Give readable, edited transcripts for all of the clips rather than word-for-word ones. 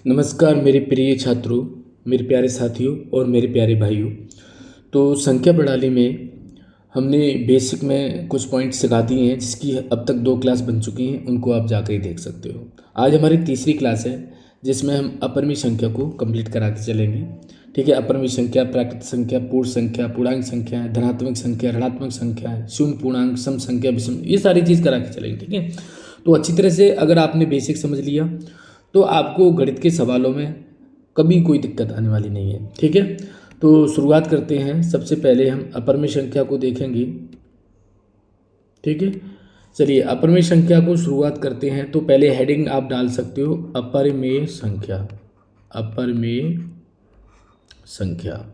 नमस्कार मेरे प्रिय छात्रों, मेरे प्यारे साथियों और मेरे प्यारे भाइयों। तो संख्या प्रणाली में हमने बेसिक में कुछ पॉइंट सिखा दिए हैं, जिसकी अब तक 2 क्लास बन चुकी हैं। उनको आप जाकर ही देख सकते हो। आज हमारी तीसरी क्लास है, जिसमें हम अपरिमेय संख्या को कंप्लीट कराते चलेंगे। ठीक है, अपरिमेय संख्या, प्राकृत संख्या, पूर्ण संख्या, पूर्णांक संख्या, धनात्मक संख्या, ऋणात्मक संख्या, शून्य पूर्णांक, सम संख्या, विषम, ये सारी चीज़ करा के चलेंगे। ठीक है, तो अच्छी तरह से अगर आपने बेसिक समझ लिया तो आपको गणित के सवालों में कभी कोई दिक्कत आने वाली नहीं है। ठीक है, तो शुरुआत करते हैं। सबसे पहले हम अपरिमेय संख्या को देखेंगे। ठीक है, चलिए अपरिमेय संख्या को शुरुआत करते हैं। तो पहले हेडिंग आप डाल सकते हो, अपरिमेय संख्या। अपरिमेय संख्या,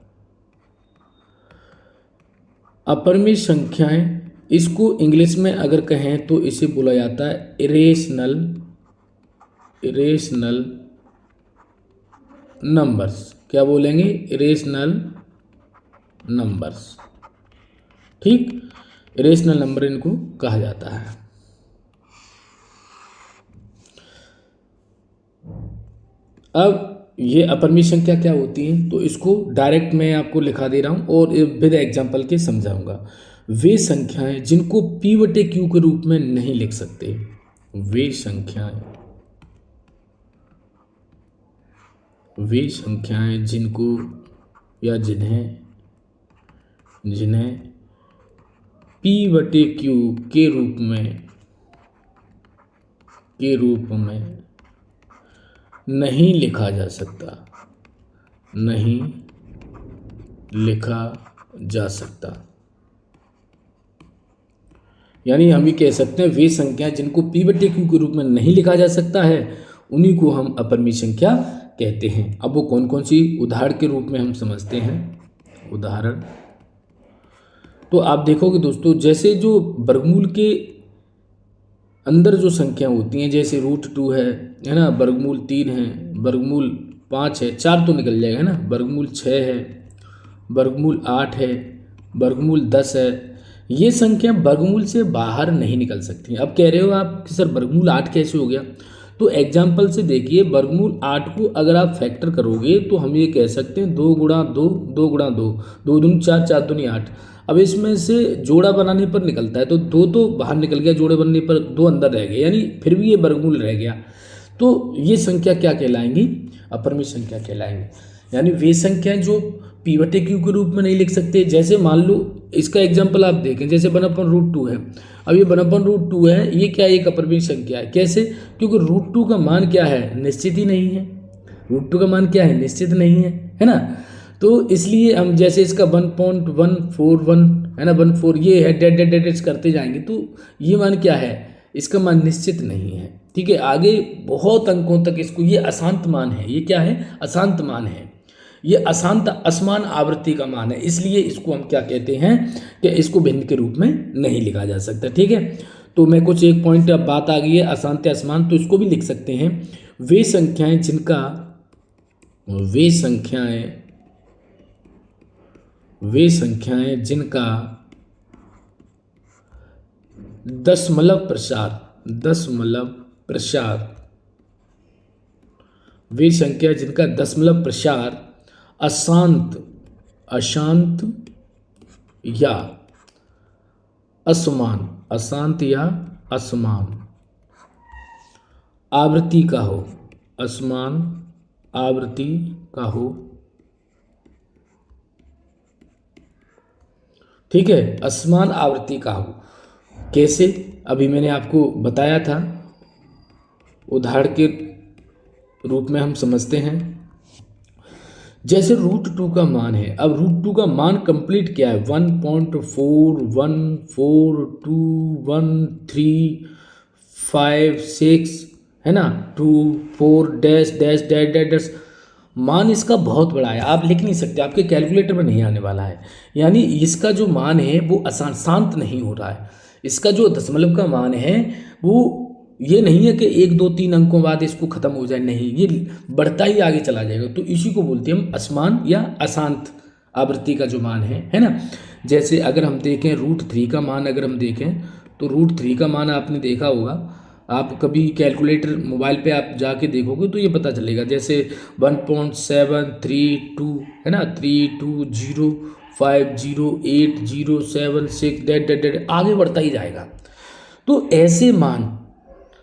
अपरिमेय संख्याएं, इसको इंग्लिश में अगर कहें तो इसे बोला जाता है इरेशनल नंबर्स। क्या बोलेंगे? Irrational numbers. ठीक, इरेशनल नंबर इनको कहा जाता है। अब ये अपरिमेय संख्या क्या होती है, तो इसको डायरेक्ट मैं आपको लिखा दे रहा हूं और विद एग्जांपल के समझाऊंगा। वे संख्याएं जिनको P/Q के रूप में नहीं लिख सकते, वे संख्याएं जिनको या जिन्हें P/Q के रूप में नहीं लिखा जा सकता, यानी हम ये कह सकते हैं वे संख्याएं जिनको P/Q के रूप में नहीं लिखा जा सकता है, उन्हीं को हम अपरिमेय संख्या कहते हैं। अब वो कौन कौन सी उदाहरण के रूप में हम समझते हैं। उदाहरण तो आप देखोगे दोस्तों, जैसे जो वर्गमूल के अंदर जो संख्या होती हैं, जैसे √2 है ना, वर्गमूल 3 है, वर्गमूल 5 है, 4 तो निकल जाएगा, है ना, वर्गमूल 6 है, वर्गमूल 8 है, वर्गमूल 10 है। ये संख्या वर्गमूल से बाहर नहीं निकल सकती। अब कह रहे हो आप कि सर वर्गमूल 8 कैसे हो गया, तो एग्जाम्पल से देखिए, वर्गमूल 8 को अगर आप फैक्टर करोगे तो हम ये कह सकते हैं 2 गुणा 2, 2 गुणा 2, 2 दूनी 4, 4 दूनी 8। अब इसमें से जोड़ा बनाने पर निकलता है, तो 2 तो बाहर निकल गया, जोड़े बनने पर 2 अंदर रह गए, यानी फिर भी ये वर्गमूल रह गया। तो ये संख्या क्या कहलाएंगी? अपरिमेय संख्या कहलाएंगी। यानी वे संख्याएं जो P/Q के रूप में नहीं लिख सकते। जैसे मान लो इसका एग्जाम्पल आप देखें, जैसे 1/√2 है। अब ये 1/√2 है, ये क्या एक अपरिमेय संख्या है? कैसे? क्योंकि √2 का मान क्या है? निश्चित ही नहीं है। √2 का मान क्या है? निश्चित नहीं है ना। तो इसलिए हम जैसे इसका 1.141 है ना, 14 ये है, डेड डेड डेड करते जाएंगे तो ये मान क्या है? इसका मान निश्चित नहीं है। ठीक है, आगे बहुत अंकों तक इसको, ये अशांत मान है। ये क्या है? अशांत मान है। ये अशांत असमान आवृत्ति का मान है, इसलिए इसको हम क्या कहते हैं कि इसको भिन्न के रूप में नहीं लिखा जा सकता। ठीक है, तो मैं कुछ एक पॉइंट, अब बात आ गई है अशांत या असमान, तो इसको भी लिख सकते हैं। वे संख्याएं जिनका दशमलव प्रसार अशांत या असमान आवृत्ति का हो, असमान आवृत्ति का हो। ठीक है, असमान आवृत्ति का हो। कैसे? अभी मैंने आपको बताया था, उदाहरण के रूप में हम समझते हैं। जैसे √2 का मान है। अब √2 का मान कंप्लीट क्या है? 1.4142135 है ना, 2 4 dash dash dash dash dash. मान इसका बहुत बड़ा है, आप लिख नहीं सकते, आपके कैलकुलेटर में नहीं आने वाला है। यानी इसका जो मान है वो शांत नहीं हो रहा है। इसका जो दशमलव का मान है वो ये नहीं है कि 1 2 3 अंकों बाद इसको खत्म हो जाए, नहीं, ये बढ़ता ही आगे चला जाएगा। तो इसी को बोलते हैं हम असमान या अशांत आवृत्ति का जो मान है ना। जैसे अगर हम देखें √3 का मान, अगर हम देखें तो √3 का मान आपने देखा होगा, आप कभी कैलकुलेटर मोबाइल पे आप जाके देखोगे तो ये पता चलेगा, जैसे 1.732 है ना, 320508076 डेट आगे बढ़ता ही जाएगा। तो ऐसे मान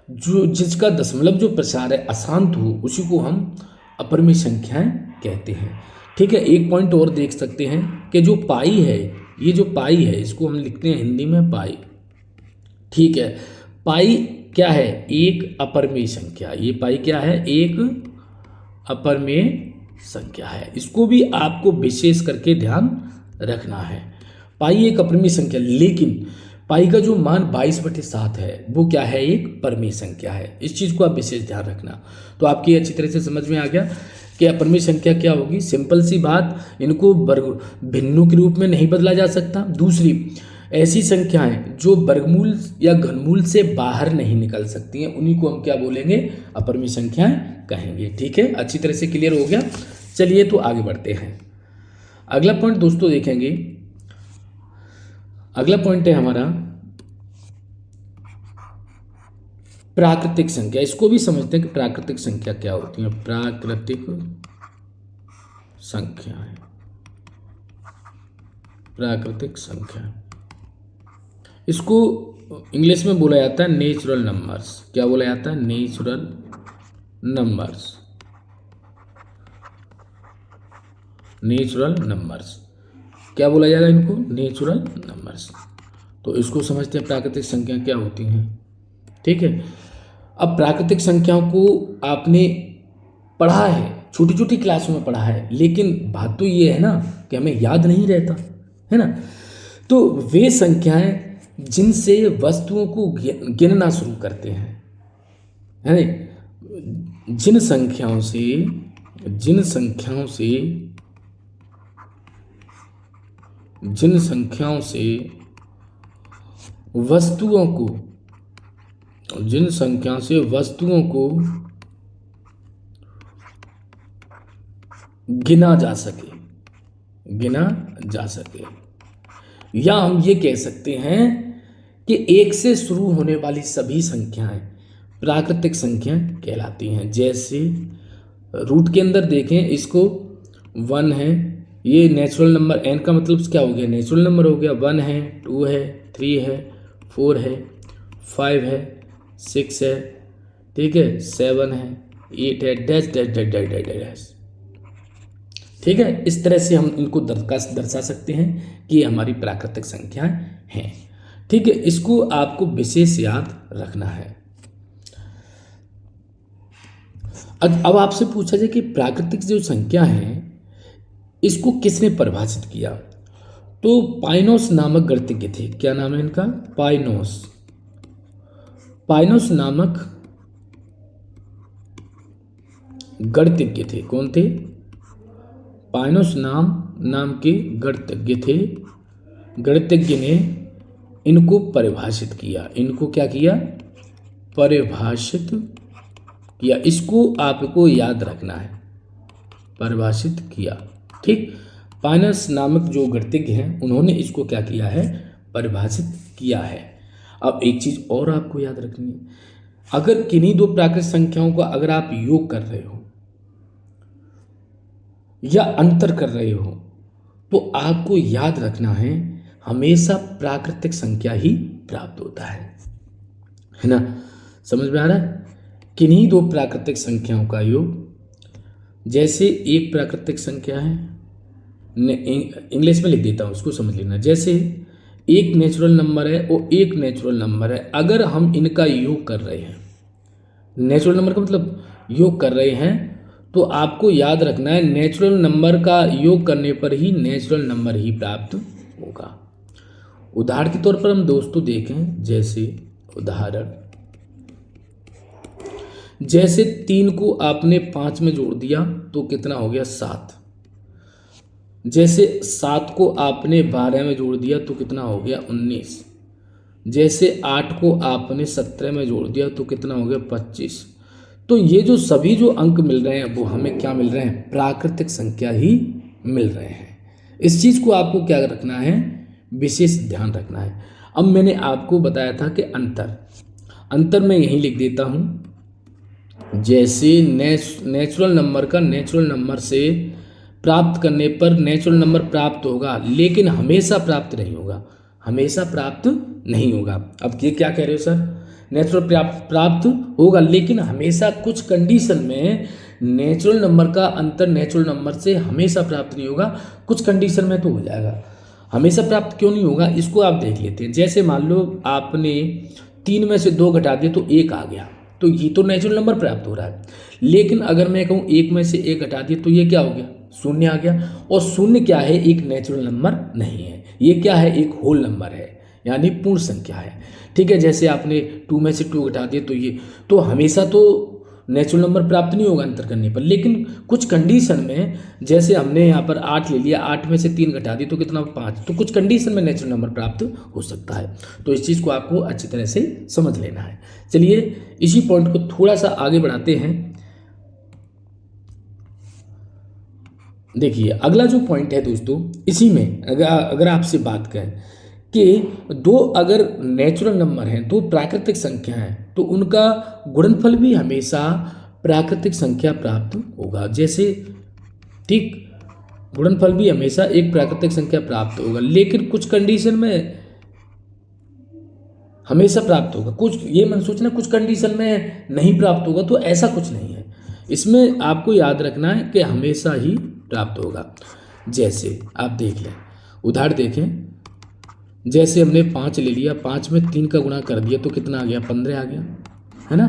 जो जिसका दशमलव जो प्रसार है अशांत हो, उसी को हम अपरिमेय संख्याएं कहते हैं। ठीक है, एक पॉइंट और देख सकते हैं कि जो पाई है, ये जो पाई है इसको हम लिखते हैं हिंदी में पाई। ठीक है, पाई क्या है? एक अपरिमेय संख्या। ये पाई क्या है? एक अपरिमेय संख्या है। इसको भी आपको विशेष करके ध्यान रखना है। पाई एक अपरिमेय संख्या, लेकिन पाई का जो मान 22/7 है वो क्या है? एक परिमेय संख्या है। इस चीज़ को आप विशेष ध्यान रखना। तो आपकी अच्छी तरह से समझ में आ गया कि अपरिमेय संख्या क्या होगी। सिंपल सी बात, इनको वर्ग भिन्नों के रूप में नहीं बदला जा सकता। दूसरी, ऐसी संख्याएं जो वर्गमूल या घनमूल से बाहर नहीं निकल सकती हैं, उन्हीं को हम क्या बोलेंगे? अपरिमेय संख्याएं कहेंगे। ठीक है, अच्छी तरह से क्लियर हो गया। चलिए तो आगे बढ़ते हैं। अगला पॉइंट दोस्तों देखेंगे, अगला पॉइंट है हमारा प्राकृतिक संख्या। इसको भी समझते हैं कि प्राकृतिक संख्या क्या होती है। प्राकृतिक संख्या है, प्राकृतिक संख्या, इसको इंग्लिश में बोला जाता है नेचुरल नंबर्स। क्या बोला जाता है? Natural numbers. नेचुरल नंबर्स क्या बोला जाएगा इनको? Natural numbers. तो इसको समझते हैं प्राकृतिक संख्या क्या होती हैं। ठीक है, अब प्राकृतिक संख्याओं को आपने पढ़ा है, छोटी छोटी क्लासों में पढ़ा है, लेकिन बात तो ये है ना कि हमें याद नहीं रहता है ना। तो वे संख्याएं जिनसे वस्तुओं को गिनना शुरू करते हैं, है ना, जिन संख्याओं से वस्तुओं को गिना जा सके, या हम ये कह सकते हैं कि एक से शुरू होने वाली सभी संख्याएं प्राकृतिक संख्या कहलाती हैं। जैसे रूट के अंदर देखें, इसको 1 है, ये नेचुरल नंबर, n का मतलब क्या हो गया? नेचुरल नंबर हो गया। 1 है, 2 है, 3 है, 4 है, 5 है, 6 है, ठीक है, 7 है, 8 है, dash dash dash dash dash dash. ठीक है, इस तरह से हम इनको दर्शा सकते हैं कि ये हमारी प्राकृतिक संख्याएं हैं। ठीक है, इसको आपको विशेष याद रखना है। अब आपसे पूछा जाए कि प्राकृतिक जो संख्या है इसको किसने परिभाषित किया? तो पाइनोस नामक गणितज्ञ थे। क्या नाम है इनका? पाइनोस नामक गणितज्ञ थे। कौन थे? पाइनोस नाम के गणितज्ञ थे। गणितज्ञ ने इनको परिभाषित किया। इनको क्या किया? परिभाषित किया। इसको आपको याद रखना है, परिभाषित किया। ठीक, पाइनस नामक जो गणितज्ञ हैं उन्होंने इसको क्या किया है? परिभाषित किया है। अब एक चीज और आपको याद रखनी है, अगर किन्हीं दो प्राकृतिक संख्याओं का अगर आप योग कर रहे हो या अंतर कर रहे हो, तो आपको याद रखना है हमेशा प्राकृतिक संख्या ही प्राप्त होता है ना। समझ में आ रहा है? किन्हीं दो प्राकृतिक संख्याओं का योग, जैसे एक प्राकृतिक संख्या है, इंग्लिश में लिख देता हूँ, उसको समझ लेना। जैसे एक नेचुरल नंबर है और एक नेचुरल नंबर है, अगर हम इनका योग कर रहे हैं, नेचुरल नंबर का मतलब योग कर रहे हैं, तो आपको याद रखना है नेचुरल नंबर का योग करने पर ही नेचुरल नंबर ही प्राप्त होगा। उदाहरण के तौर पर हम दोस्तों देखें, जैसे 3 को आपने 5 में जोड़ दिया तो कितना हो गया? 7। जैसे 7 को आपने 12 में जोड़ दिया तो कितना हो गया? 19। जैसे 8 को आपने 17 में जोड़ दिया तो कितना हो गया? 25। तो ये जो सभी जो अंक मिल रहे हैं वो हमें क्या मिल रहे हैं? प्राकृतिक संख्या ही मिल रहे हैं। इस चीज़ को आपको क्या रखना है? विशेष ध्यान रखना है। अब मैंने आपको बताया था कि अंतर मैं यहीं लिख देता हूँ। जैसे नेचुरल नंबर का नेचुरल नंबर से प्राप्त करने पर नेचुरल नंबर प्राप्त होगा, लेकिन हमेशा प्राप्त नहीं होगा, हमेशा प्राप्त नहीं होगा। अब ये क्या कह रहे हो सर, नेचुरल प्राप्त होगा लेकिन हमेशा कुछ कंडीशन में नेचुरल नंबर का अंतर नेचुरल नंबर से हमेशा प्राप्त नहीं होगा, कुछ कंडीशन में तो हो जाएगा। हमेशा प्राप्त क्यों नहीं होगा इसको आप देख लेते हैं। जैसे मान लो आपने 3 में से 2 घटा दिए तो 1 आ गया, तो ये तो नेचुरल नंबर प्राप्त हो रहा है। लेकिन अगर मैं कहूँ 1 में से 1 घटा दिए तो ये क्या हो गया, 0 आ गया। और 0 क्या है, एक नेचुरल नंबर नहीं है, ये क्या है, एक होल नंबर है, यानी पूर्ण संख्या है। ठीक है, जैसे आपने 2 में से 2 घटा दिए तो ये तो हमेशा तो नेचुरल नंबर प्राप्त नहीं होगा अंतर करने पर, लेकिन कुछ कंडीशन में, जैसे हमने यहाँ पर 8 ले लिया, 8 में से 3 घटा दिए तो कितना, 5, तो कुछ कंडीशन में नेचुरल नंबर प्राप्त हो सकता है। तो इस चीज़ को आपको अच्छी तरह से समझ लेना है। चलिए इसी पॉइंट को थोड़ा सा आगे बढ़ाते हैं। देखिए अगला जो पॉइंट है दोस्तों, इसी में अगर आपसे बात करें कि 2 अगर नेचुरल नंबर हैं, 2 प्राकृतिक संख्या हैं, तो उनका गुणनफल भी हमेशा प्राकृतिक संख्या प्राप्त होगा। जैसे ठीक, गुणनफल भी हमेशा एक प्राकृतिक संख्या प्राप्त होगा, लेकिन कुछ कंडीशन में हमेशा प्राप्त होगा, कुछ ये मन सोचना कुछ कंडीशन में नहीं प्राप्त होगा, तो ऐसा कुछ नहीं है। इसमें आपको याद रखना है कि हमेशा ही प्राप्त होगा। जैसे आप देख लें, उदाहरण देखें, जैसे हमने 5 ले लिया, 5 में 3 का गुणा कर दिया तो कितना आ गया, 15 आ गया, है ना।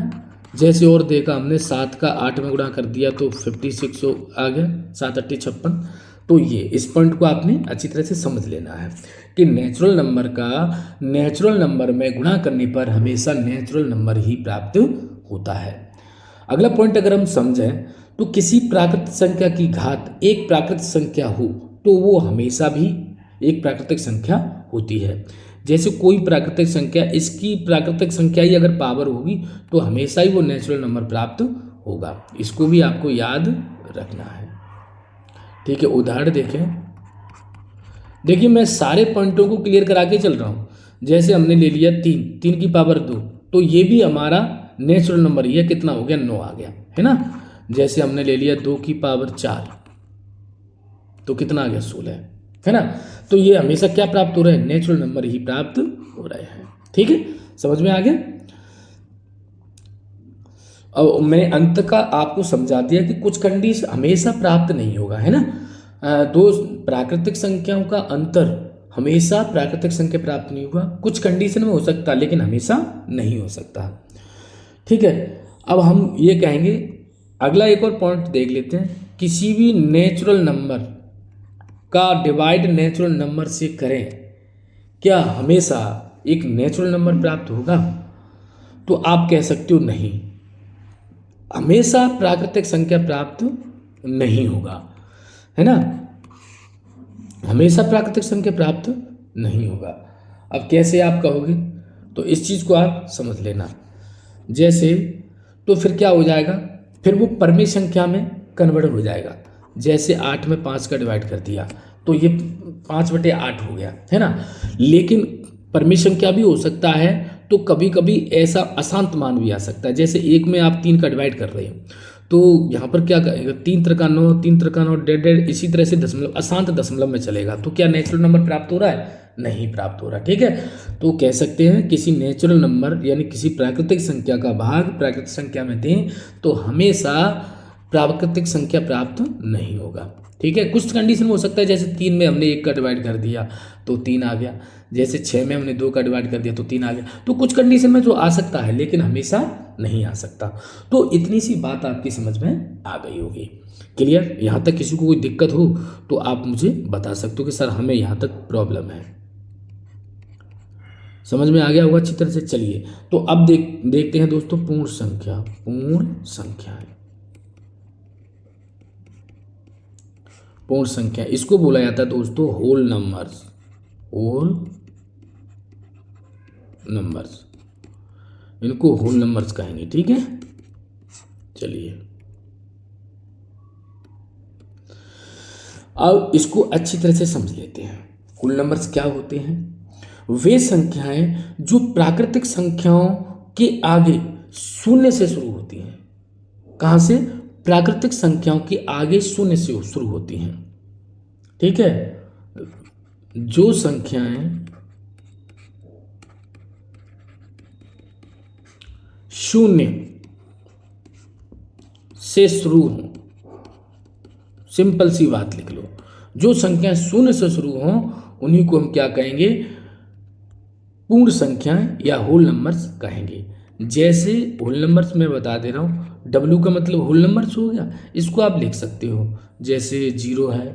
जैसे और देखा हमने 7 का 8 में गुणा कर दिया तो 56 आ गया, 7 8 56। तो ये इस पॉइंट को आपने अच्छी तरह से समझ लेना है कि नेचुरल नंबर का नेचुरल नंबर में गुणा करने पर हमेशा नेचुरल नंबर ही प्राप्त होता है। अगला पॉइंट अगर हम समझें तो किसी प्राकृतिक संख्या की घात एक प्राकृतिक संख्या हो तो वो हमेशा भी एक प्राकृतिक संख्या होती है। जैसे कोई प्राकृतिक संख्या, इसकी प्राकृतिक संख्या ही अगर पावर होगी तो हमेशा ही वो नेचुरल नंबर प्राप्त होगा। इसको भी आपको याद रखना है। ठीक है, उदाहरण देखें। देखिए मैं सारे पॉइंटों को क्लियर करा के चल रहा हूँ। जैसे हमने ले लिया 3 की पावर 2, तो ये भी हमारा नेचुरल नंबर ही है, कितना हो गया, 9 आ गया, है ना। जैसे हमने ले लिया 2 की पावर 4, तो कितना आ गया, 16, है ना। तो ये हमेशा क्या प्राप्त हो रहा है, नेचुरल नंबर ही प्राप्त हो रहे हैं। ठीक है, समझ में आ गया। अब मैंने अंत का आपको समझा दिया कि कुछ कंडीशन हमेशा प्राप्त नहीं होगा, है ना। 2 प्राकृतिक संख्याओं का अंतर हमेशा प्राकृतिक संख्या प्राप्त नहीं होगा, कुछ कंडीशन में हो सकता लेकिन हमेशा नहीं हो सकता। ठीक है, अब हम ये कहेंगे, अगला एक और पॉइंट देख लेते हैं। किसी भी नेचुरल नंबर का डिवाइड नेचुरल नंबर से करें, क्या हमेशा एक नेचुरल नंबर प्राप्त होगा? तो आप कह सकते हो नहीं, हमेशा प्राकृतिक संख्या प्राप्त नहीं होगा, है ना। हमेशा प्राकृतिक संख्या प्राप्त नहीं होगा। अब कैसे आप कहोगे, तो इस चीज़ को आप समझ लेना। जैसे तो फिर क्या हो जाएगा, फिर वो परमेय संख्या में कन्वर्ट हो जाएगा। जैसे 8 में 5 का डिवाइड कर दिया तो ये 5/8 हो गया, है ना। लेकिन परमेय संख्या भी हो सकता है, तो कभी कभी ऐसा अशांत मान भी आ सकता है। जैसे 1 में आप 3 का डिवाइड कर रहे हो तो यहाँ पर क्या करेगा, 3 3 9, 3 3 9, डेढ़, इसी तरह से दशमलव, अशांत दशमलव में चलेगा। तो क्या नेचुरल नंबर प्राप्त हो रहा है? नहीं प्राप्त हो रहा। ठीक है, तो कह सकते हैं किसी नेचुरल नंबर यानी किसी प्राकृतिक संख्या का भाग प्राकृतिक संख्या में दें तो हमेशा प्राकृतिक संख्या प्राप्त नहीं होगा। ठीक है, कुछ कंडीशन हो सकता है, जैसे 3 में हमने 1 का डिवाइड कर दिया तो 3 आ गया। जैसे 6 में हमने 2 का डिवाइड कर दिया तो 3 आ गया। तो कुछ कंडीशन में तो आ सकता है लेकिन हमेशा नहीं आ सकता। तो इतनी सी बात आपकी समझ में आ गई होगी। क्लियर? यहाँ तक किसी को कोई दिक्कत हो तो आप मुझे बता सकते हो कि सर हमें यहाँ तक प्रॉब्लम है। समझ में आ गया होगा अच्छी तरह से। चलिए तो अब देखते हैं दोस्तों पूर्ण संख्या। पूर्ण संख्याएं, पूर्ण संख्या इसको बोला जाता है दोस्तों होल नंबर्स। होल नंबर्स, इनको होल नंबर्स कहेंगे। ठीक है, चलिए अब इसको अच्छी तरह से समझ लेते हैं। होल नंबर्स क्या होते हैं? वे संख्याएं जो प्राकृतिक संख्याओं के आगे शून्य से शुरू होती हैं। कहाँ से? प्राकृतिक संख्याओं के आगे शून्य से शुरू होती हैं। ठीक है, जो संख्याएं शून्य से शुरू हों, सिंपल सी बात लिख लो, जो संख्याएं शून्य से शुरू हों उन्हीं को हम क्या कहेंगे? पूर्ण संख्याएं या होल नंबर्स कहेंगे। जैसे होल नंबर्स मैं बता दे रहा हूँ, W का मतलब होल नंबर्स हो गया, इसको आप लिख सकते हो जैसे 0 है,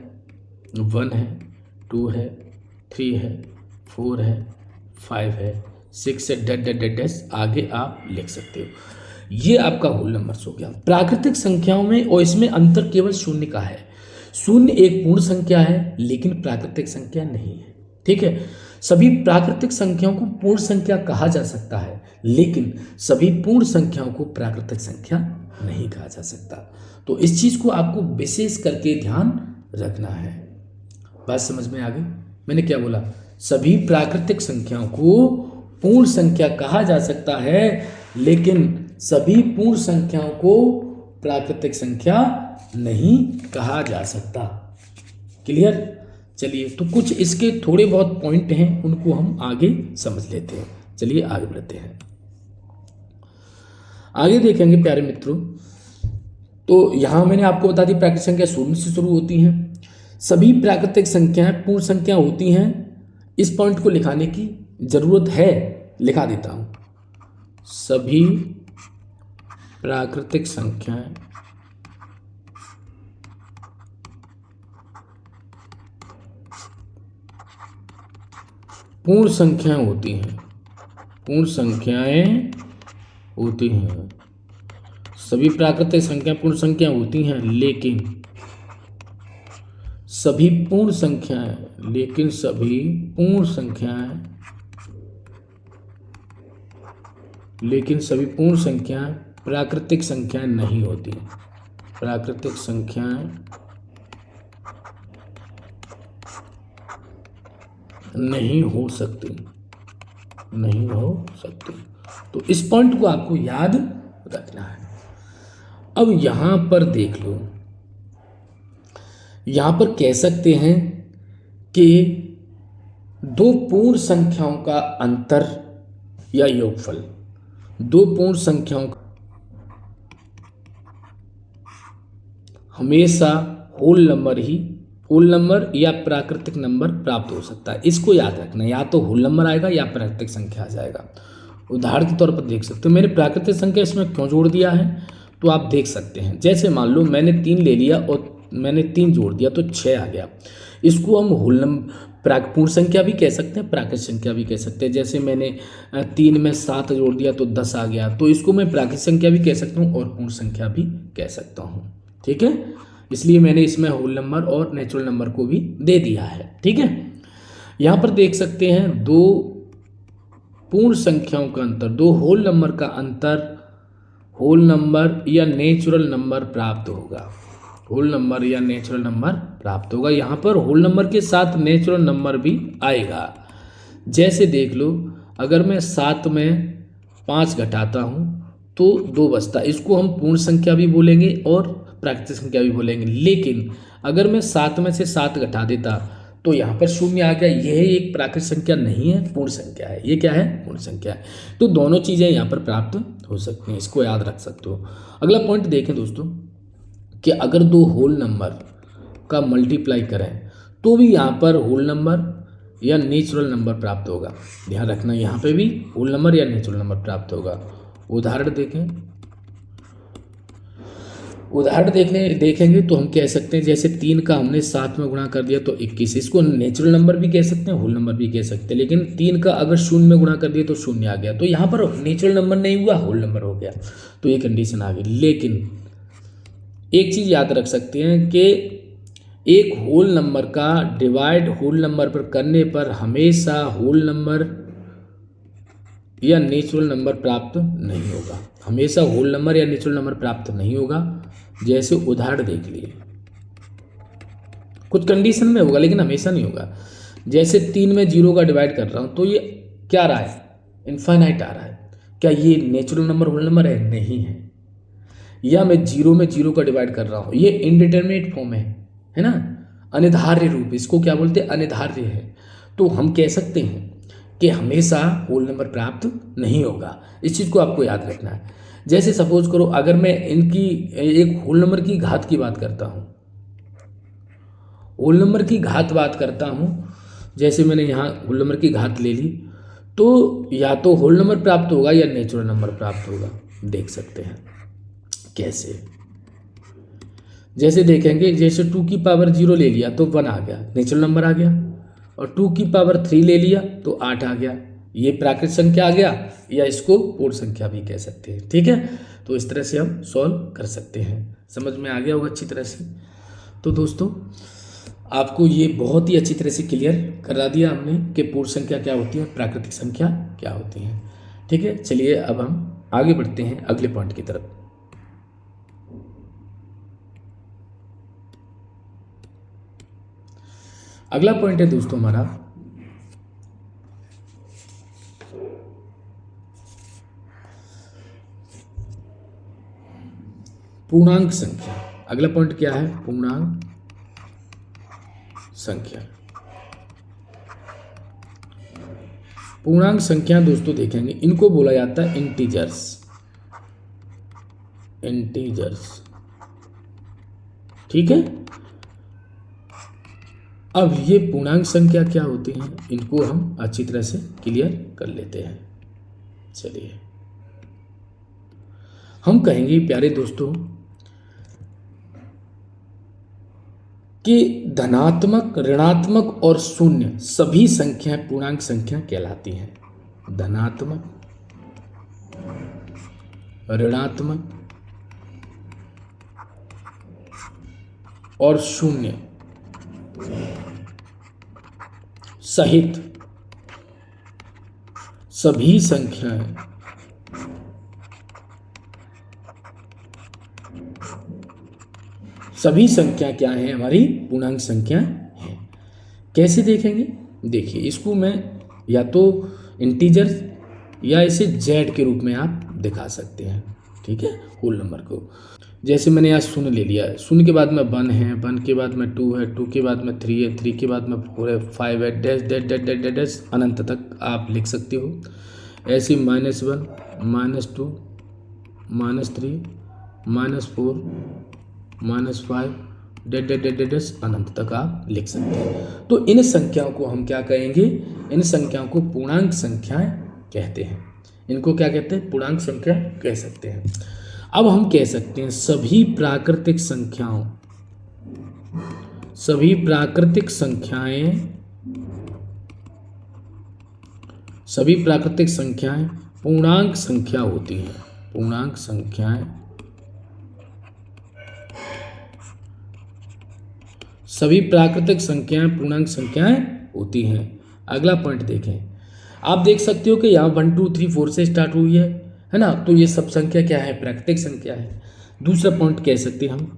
1 है, 2 है, 3 है, 4 है, 5 है, 6 है, डैट डैट डैट डैश आगे आप लिख सकते हो। ये आपका होल नंबर्स हो गया। प्राकृतिक संख्याओं में और इसमें अंतर केवल शून्य का है। शून्य एक पूर्ण संख्या है लेकिन प्राकृतिक संख्या नहीं है। ठीक है, सभी प्राकृतिक संख्याओं को पूर्ण संख्या कहा जा सकता है लेकिन सभी पूर्ण संख्याओं को प्राकृतिक संख्या नहीं कहा जा सकता। तो इस चीज को आपको विशेष करके ध्यान रखना है। बात समझ में आ गई? मैंने क्या बोला? सभी प्राकृतिक संख्याओं को पूर्ण संख्या कहा जा सकता है लेकिन सभी पूर्ण संख्याओं को प्राकृतिक संख्या नहीं कहा जा सकता। क्लियर? चलिए, तो कुछ इसके थोड़े बहुत पॉइंट हैं, उनको हम आगे समझ लेते हैं। चलिए आगे बढ़ते हैं, आगे देखेंगे प्यारे मित्रों। तो यहां मैंने आपको बता दी प्राकृतिक संख्या शून्य से शुरू होती हैं, सभी प्राकृतिक संख्याएं पूर्ण संख्या होती हैं। इस पॉइंट को लिखाने की जरूरत है, लिखा देता हूं। सभी प्राकृतिक संख्याएं पूर्ण संख्याएं होती हैं, पूर्ण संख्याएं होती हैं। सभी प्राकृतिक संख्याएं पूर्ण संख्या होती हैं लेकिन सभी पूर्ण संख्याएं सभी पूर्ण संख्याएं प्राकृतिक संख्याएं नहीं होती। प्राकृतिक संख्याएं नहीं हो सकती। तो इस पॉइंट को आपको याद रखना है। अब यहां पर देख लो, यहां पर कह सकते हैं कि दो पूर्ण संख्याओं का अंतर या योगफल, दो पूर्ण संख्याओं का हमेशा होल नंबर या प्राकृतिक नंबर प्राप्त हो सकता है। इसको याद रखना, या तो होल नंबर आएगा या प्राकृतिक संख्या आ जाएगा। उदाहरण के तौर पर देख सकते हो, मैंने प्राकृतिक संख्या इसमें क्यों जोड़ दिया है तो आप देख सकते हैं। जैसे मान लो मैंने 3 ले लिया और मैंने 3 जोड़ दिया तो 6 आ गया। इसको हम होल नंबर पूर्ण संख्या भी कह सकते हैं, प्राकृतिक संख्या भी कह सकते हैं। जैसे मैंने 3 में 7 जोड़ दिया तो 10 आ गया, तो इसको मैं प्राकृतिक संख्या भी कह सकता हूँ और पूर्ण संख्या भी कह सकता हूँ। ठीक है, इसलिए मैंने इसमें होल नंबर और नेचुरल नंबर को भी दे दिया है। ठीक है, यहाँ पर देख सकते हैं दो पूर्ण संख्याओं का अंतर, दो होल नंबर का अंतर होल नंबर या नेचुरल नंबर प्राप्त होगा। होल नंबर या नेचुरल नंबर प्राप्त होगा। यहाँ पर होल नंबर के साथ नेचुरल नंबर भी आएगा। जैसे देख लो, अगर मैं 7 में 5 घटाता हूँ तो 2 बचता, इसको हम पूर्ण संख्या भी बोलेंगे और प्राकृतिक संख्या भी बोलेंगे। लेकिन अगर मैं 7 में से 7 घटा देता तो यहाँ पर 0 आ गया। यह एक प्राकृतिक संख्या नहीं है, पूर्ण संख्या है। ये क्या है? पूर्ण संख्या है। तो दोनों चीज़ें यहाँ पर प्राप्त हो सकती हैं, इसको याद रख सकते हो। अगला पॉइंट देखें दोस्तों कि अगर दो होल नंबर का मल्टीप्लाई करें तो भी यहाँ पर होल नंबर या नेचुरल नंबर प्राप्त होगा। ध्यान रखना, यहाँ पे भी होल नंबर या नेचुरल नंबर प्राप्त होगा। उदाहरण देखेंगे तो हम कह सकते हैं, जैसे 3 का हमने 7 में गुणा कर दिया तो 21, इसको नेचुरल नंबर भी कह सकते हैं, होल नंबर भी कह सकते हैं। लेकिन 3 का अगर 0 में गुणा कर दिया तो 0 आ गया, तो यहाँ पर नेचुरल नंबर नहीं हुआ, होल नंबर हो गया। तो ये कंडीशन आ गई। लेकिन एक चीज़ याद रख सकते हैं कि एक होल नंबर का डिवाइड होल नंबर पर करने पर हमेशा होल नंबर या नेचुरल नंबर प्राप्त नहीं होगा। हमेशा होल नंबर या नेचुरल नंबर प्राप्त नहीं होगा। जैसे उदाहरण देख लिए, कुछ कंडीशन में होगा लेकिन हमेशा नहीं होगा। जैसे 3 में 0 का डिवाइड कर रहा हूं तो ये क्या रहा है? इनफाइनाइट आ रहा है। क्या ये नेचुरल नंबर होल नंबर है? नहीं है। या मैं जीरो में जीरो का डिवाइड कर रहा हूँ, ये इनडिटर्मिनेट फॉर्म है ना, अनिर्धार्य रूप, इसको क्या बोलते हैं? अनिर्धार्य है। तो हम कह सकते हैं कि हमेशा होल नंबर प्राप्त नहीं होगा। इस चीज़ को आपको याद रखना है। जैसे सपोज करो अगर मैं इनकी एक होल नंबर की घात की बात करता हूँ, होल नंबर की घात बात करता हूँ, जैसे मैंने यहाँ होल नंबर की घात ले ली, तो या तो होल नंबर प्राप्त होगा या नेचुरल नंबर प्राप्त होगा। देख सकते हैं कैसे, जैसे देखेंगे, जैसे 2 की पावर 0 ले लिया तो 1 आ गया, नेचुरल नंबर आ गया, और 2 की पावर 3 ले लिया तो 8 आ गया, ये प्राकृत संख्या आ गया, या इसको पूर्ण संख्या भी कह सकते हैं। ठीक है, तो इस तरह से हम सॉल्व कर सकते हैं। समझ में आ गया होगा अच्छी तरह से। तो दोस्तों आपको ये बहुत ही अच्छी तरह से क्लियर करा दिया हमने कि पूर्ण संख्या क्या होती है, प्राकृतिक संख्या क्या होती है। ठीक है, चलिए अब हम आगे बढ़ते हैं अगले पॉइंट की तरफ। अगला पॉइंट है दोस्तों हमारा पूर्णांक संख्या। अगला पॉइंट क्या है? पूर्णांक संख्या। पूर्णांक संख्या दोस्तों देखेंगे, इनको बोला जाता है इंटीजर्स। इंटीजर्स, ठीक है। अब ये पूर्णांक संख्या क्या होती हैं, इनको हम अच्छी तरह से क्लियर कर लेते हैं। चलिए हम कहेंगे प्यारे दोस्तों कि धनात्मक, ऋणात्मक और शून्य सभी संख्याएं पूर्णांक संख्या कहलाती हैं। धनात्मक, ऋणात्मक और शून्य सहित सभी संख्याएं क्या हैं? हमारी पूर्णांक संख्या हैं। कैसे देखेंगे? देखिए इसको मैं या तो इंटीजर या इसे जेड के रूप में आप दिखा सकते हैं। ठीक है, होल नंबर को। जैसे मैंने यहाँ शून्य ले लिया है, शून्य के बाद में 1 है, 1 के बाद में 2 है, 2 के बाद में 3 है, 3 के बाद में 4 है, 5 है, dash dash dash dash dash dash अनंत तक आप लिख सकते हो। ऐसे -1, -2, -3, -4, -5 डैश डैश डैश डैश अनंत तक आप लिख सकते हैं। तो इन संख्याओं को हम क्या कहेंगे? इन संख्याओं को पूर्णांक संख्याएं कहते हैं। इनको क्या कहते हैं? पूर्णांक संख्या कह सकते हैं। अब हम कह सकते हैं सभी प्राकृतिक संख्याएं पूर्णांक संख्या होती हैं। पूर्णांक संख्याएं सभी प्राकृतिक संख्याएं पूर्णांक संख्याएं होती हैं। अगला पॉइंट देखें, आप देख सकते हो कि यहाँ 1 2 3 4 से स्टार्ट हुई है ना, तो ये सब संख्या क्या है? प्राकृतिक संख्या है। दूसरा पॉइंट कह सकते हैं हम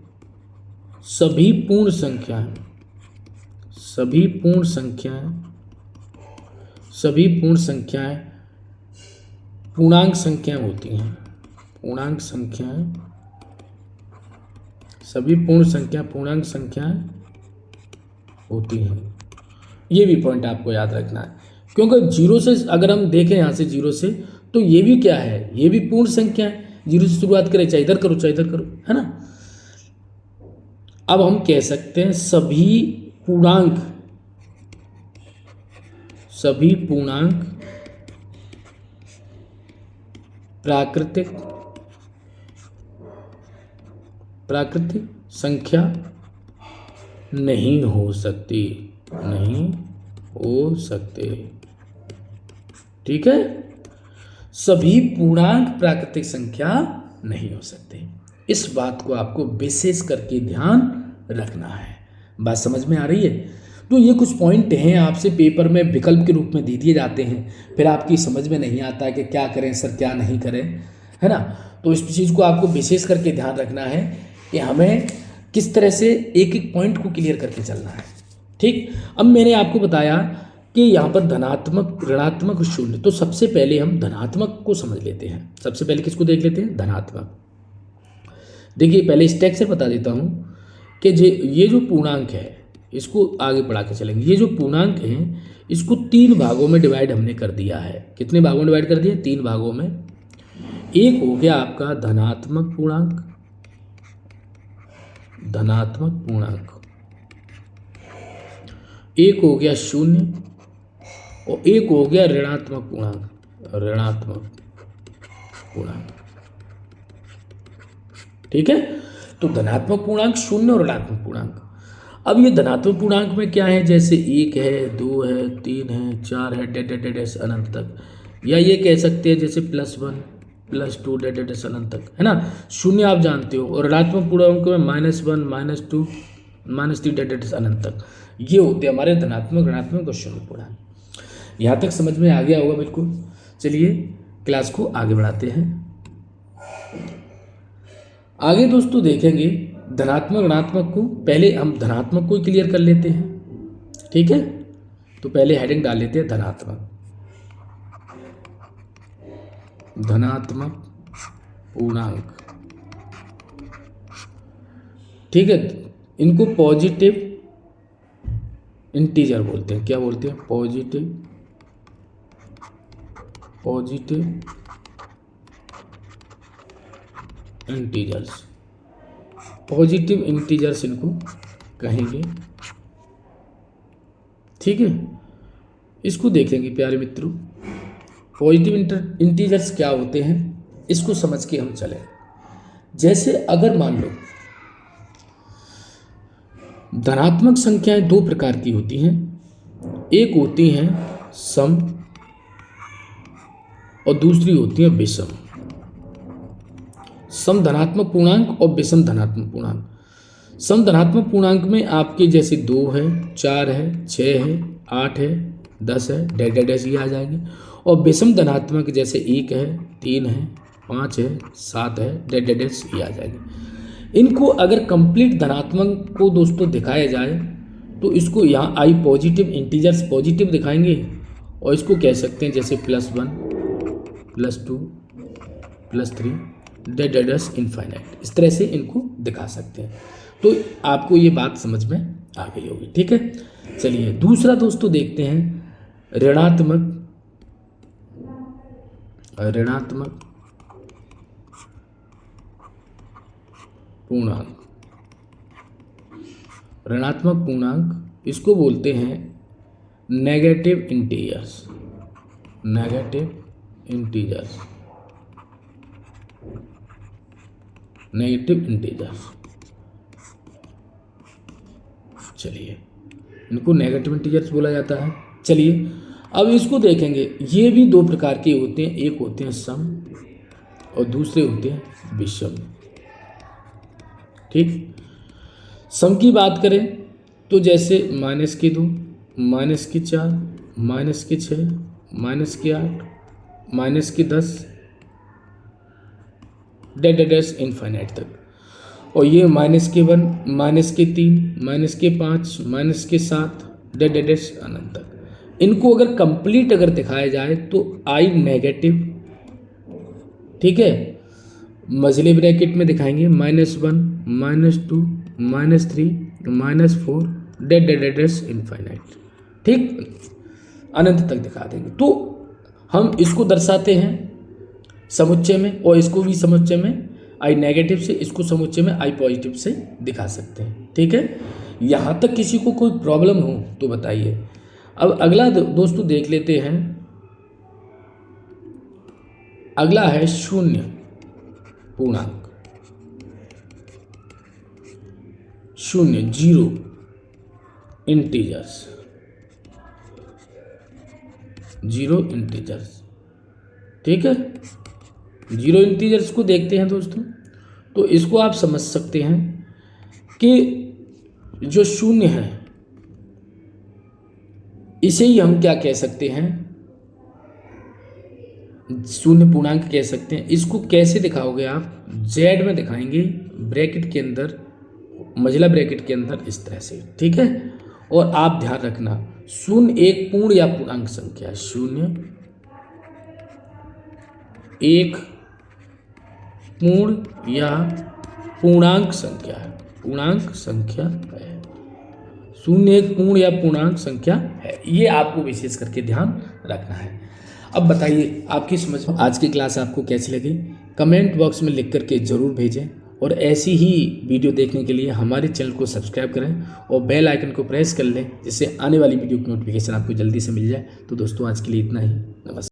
सभी पूर्ण संख्याएं पूर्णांक संख्या होती हैं। पूर्णांक संख्याएं, सभी पूर्ण संख्या पूर्णांक संख्याएं होती हैं। ये भी पॉइंट आपको याद रखना है, क्योंकि 0 से अगर हम देखें यहाँ से 0 से, तो ये भी क्या है? ये भी पूर्ण संख्या है। 0 से शुरुआत करें, चाहे इधर करो चाहे इधर करो, है ना। अब हम कह सकते हैं सभी पूर्णांक प्राकृतिक संख्या नहीं हो सकते। ठीक है, सभी पूर्णांक प्राकृतिक संख्या नहीं हो सकते। इस बात को आपको विशेष करके ध्यान रखना है। बात समझ में आ रही है? तो ये कुछ पॉइंट हैं, आपसे पेपर में विकल्प के रूप में दे दिए जाते हैं, फिर आपकी समझ में नहीं आता कि क्या करें सर क्या नहीं करें, है ना। तो इस चीज़ को आपको विशेष करके ध्यान रखना है कि हमें किस तरह से एक एक पॉइंट को क्लियर करके चलना है। ठीक, अब मैंने आपको बताया कि यहाँ पर धनात्मक, ऋणात्मक, शून्य। तो सबसे पहले हम धनात्मक को समझ लेते हैं। सबसे पहले किसको देख लेते हैं? धनात्मक। देखिए पहले स्टेप से बता देता हूँ कि ये जो पूर्णांक है इसको आगे बढ़ा के चलेंगे। ये जो पूर्णांक है इसको 3 भागों में डिवाइड हमने कर दिया है। कितने भागों में डिवाइड कर दिया? 3 भागों में। एक हो गया आपका धनात्मक पूर्णांक, धनात्मक पूर्णांक, एक हो गया शून्य, और एक हो गया ऋणात्मक पूर्णांक, ऋणात्मक पूर्णांक। ठीक है, तो धनात्मक पूर्णांक, शून्य और ऋणात्मक पूर्णांक। अब ये धनात्मक पूर्णांक में क्या है? जैसे 1 है, 2 है, 3 है, 4 है, डेडेडेडेस अनंत तक, या ये कह सकते हैं जैसे +1 +2 डेडेडेस अनंत तक, है ना। शून्य आप जानते हो, और ऋणात्मक पूर्णांक में -1 -2 -3 डेडेडेस अनंत तक। ये होते हैं हमारे धनात्मक, ऋणात्मक और शून्य पूर्णांक। यहाँ तक समझ में आ गया होगा बिल्कुल। चलिए क्लास को आगे बढ़ाते हैं। आगे दोस्तों देखेंगे धनात्मक, ऋणात्मक को। पहले हम धनात्मक को क्लियर कर लेते हैं, ठीक है। तो पहले हेडिंग डाल लेते हैं धनात्मक, धनात्मक पूर्णांक। ठीक है, इनको पॉजिटिव इंटीजर बोलते हैं। क्या बोलते हैं? पॉजिटिव इंटीजर्स, पॉजिटिव इंटीजर्स इनको कहेंगे। ठीक है, इसको देखेंगे प्यारे मित्रों। पॉजिटिव इंटीजर्स क्या होते हैं इसको समझ के हम चलें। जैसे अगर मान लो धनात्मक संख्याएं 2 प्रकार की होती हैं। एक होती हैं सम और दूसरी होती है विषम। सम धनात्मक पूर्णांक और विषम धनात्मक पूर्णांक। सम धनात्मक पूर्णांक में आपके जैसे 2 है, 4 है, 6 है, 8 है, 10 है, डेडेडेस ये आ जाएंगे। और विषम धनात्मक जैसे 1 है, 3 है, 5 है, 7 है, डेडेडेस ये आ जाएंगे। इनको अगर कंप्लीट धनात्मक को दोस्तों दिखाया जाए तो इसको यहाँ आई पॉजिटिव इंटीजर्स पॉजिटिव दिखाएंगे, और इसको कह सकते हैं जैसे +1 +2 +3 डेडेडेस इनफाइनाइट। इस तरह से इनको दिखा सकते हैं। तो आपको ये बात समझ में आ गई होगी। ठीक है, चलिए दूसरा दोस्तों देखते हैं ऋणात्मक पूर्णांक। ऋणात्मक पूर्णांक इसको बोलते हैं negative integers, negative integers, negative integers. चलिए इनको नेगेटिव इंटीजर्स बोला जाता है। चलिए अब इसको देखेंगे। ये भी 2 प्रकार के होते हैं। एक होते हैं सम और दूसरे होते हैं विषम। ठीक, सम की बात करें तो जैसे -2 -4 -6 -8 -10 डेडेडेस इनफाइनाइट तक। और ये -1 -3 -5 -7 डेडेडेस अनंत तक। इनको अगर कंप्लीट अगर दिखाया जाए तो आई नेगेटिव, ठीक है, मझले ब्रैकेट में दिखाएंगे -1 -2 -3 -4 डेडेडेस इनफाइनाइट। ठीक, अनंत तक दिखा देंगे। तो हम इसको दर्शाते हैं समुच्चय में, और इसको भी समुच्चय में आई नेगेटिव से, इसको समुच्चय में आई पॉजिटिव से दिखा सकते हैं। ठीक है, यहाँ तक किसी को कोई प्रॉब्लम हो तो बताइए। अब अगला दोस्तों देख लेते हैं। अगला है शून्य पूर्णांक, शून्य, 0 इंटीजर्स, 0 इंटीजर्स। ठीक है, 0 इंटीजर्स को देखते हैं दोस्तों। तो इसको आप समझ सकते हैं कि जो शून्य है इसे ही हम क्या कह सकते हैं? शून्य पूर्णांक कह सकते हैं। इसको कैसे दिखाओगे आप? जेड में दिखाएंगे, ब्रैकेट के अंदर, मझला ब्रैकेट के अंदर, इस तरह से। ठीक है, और आप ध्यान रखना, शून्य एक पूर्ण या पूर्णांक संख्या है। शून्य एक पूर्ण या पूर्णांक संख्या है। पूर्णांक संख्या है। शून्य एक पूर्ण या पूर्णांक संख्या है, ये आपको विशेष करके ध्यान रखना है। अब बताइए आपकी समझ में आज की क्लास आपको कैसी लगी, कमेंट बॉक्स में लिख करके ज़रूर भेजें। और ऐसी ही वीडियो देखने के लिए हमारे चैनल को सब्सक्राइब करें और बेल आइकन को प्रेस कर लें, जिससे आने वाली वीडियो की नोटिफिकेशन आपको जल्दी से मिल जाए। तो दोस्तों आज के लिए इतना ही। नमस्कार।